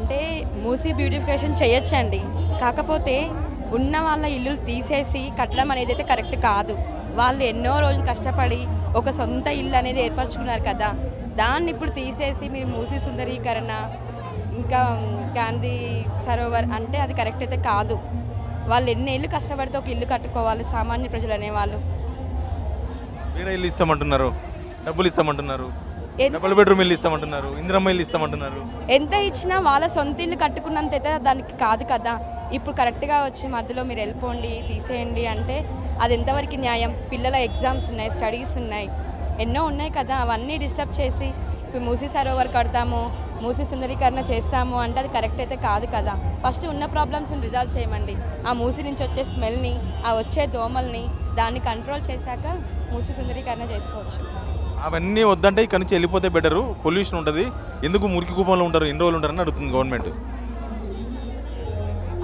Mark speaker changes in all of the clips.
Speaker 1: అంటే మూసీ బ్యూటిఫికేషన్ చేయొచ్చండి. కాకపోతే ఉన్న వాళ్ళ ఇల్లులు తీసేసి కట్టడం అనేది అయితే కరెక్ట్ కాదు. వాళ్ళు ఎన్నో రోజులు కష్టపడి ఒక సొంత ఇల్లు అనేది ఏర్పరచుకున్నారు కదా, దాన్ని ఇప్పుడు తీసేసి మీరు మూసీ సుందరీకరణ ఇంకా గాంధీ సరోవర్ అంటే అది కరెక్ట్ అయితే కాదు. వాళ్ళు ఎన్ని ఏళ్ళు కష్టపడితే ఒక ఇల్లు కట్టుకోవాలి సామాన్య ప్రజలు అనేవాళ్ళు.
Speaker 2: వేరే ఇల్లు ఇస్తామంటున్నారు, డబ్బులు ఇస్తామంటున్నారు, డబుల్ బెడ్రూమ్ ఇల్లు ఇస్తామంటున్నారు, ఇందిరమ్మ ఇల్లు ఇస్తామంటున్నారు.
Speaker 1: ఎంత ఇచ్చినా వాళ్ళ సొంత ఇల్లు కట్టుకున్నంత అయితే దానికి కాదు కదా. ఇప్పుడు కరెక్ట్గా వచ్చి మధ్యలో మీరు వెళ్ళిపోండి తీసేయండి అంటే అది ఎంతవరకు న్యాయం? పిల్లల ఎగ్జామ్స్ ఉన్నాయి, స్టడీస్ ఉన్నాయి, ఎన్నో ఉన్నాయి కదా. అవన్నీ డిస్టర్బ్ చేసి ఇప్పుడు మూసీ సరోవర్ కడతాము, మూసీ సుందరీకరణ చేస్తాము అంటే అది కరెక్ట్ అయితే కాదు కదా. ఫస్ట్ ఉన్న ప్రాబ్లమ్స్ని రిజాల్వ్ చేయమండి. ఆ మూసీ నుంచి వచ్చే స్మెల్ని, ఆ వచ్చే దోమల్ని దాన్ని కంట్రోల్ చేశాక మూసీ సుందరీకరణ చేసుకోవచ్చు.
Speaker 2: అవన్నీ వద్దంటే ఇక్కడ నుంచి వెళ్ళిపోతే బెటరు, పొల్యూషన్ ఉంటుంది, ఎందుకు మురికి కూపంలో ఉంటారు, ఎన్ని రోజులు ఉంటారని అడుగుతుంది గవర్నమెంట్.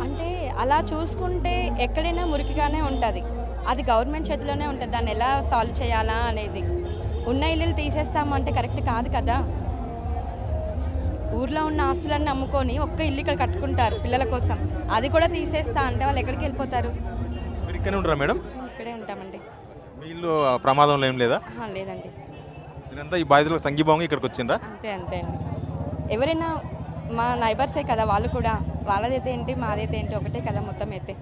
Speaker 1: అంటే అలా చూసుకుంటే ఎక్కడైనా మురికిగానే ఉంటుంది. అది గవర్నమెంట్ చేతిలోనే ఉంటుంది, దాన్ని ఎలా సాల్వ్ చేయాలా అనేది. ఉన్న ఇల్లులు తీసేస్తాము అంటే కరెక్ట్ కాదు కదా. ఊర్లో ఉన్న ఆస్తులన్నీ అమ్ముకొని ఒక్క ఇల్లు ఇక్కడ కట్టుకుంటారు పిల్లల కోసం, అది కూడా తీసేస్తా అంటే వాళ్ళు ఎక్కడికి వెళ్ళిపోతారు?
Speaker 2: మీరు ఇక్కడే ఉంటారా మేడం?
Speaker 1: ఇక్కడే ఉంటామండి.
Speaker 2: మీ ఇల్లు ప్రమాదంలో ఏం లేదా?
Speaker 1: లేదండి,
Speaker 2: మీరంతా ఈ బాధితులకు సంఘీభావంగా ఇక్కడికి వచ్చిండ్రా?
Speaker 1: అంతే అంతే అండి. ఎవరైనా మా నైబర్సే కదా వాళ్ళు కూడా, వాళ్ళదైతే ఏంటి మాదైతే ఏంటి ఒకటే కదా మొత్తం అయితే.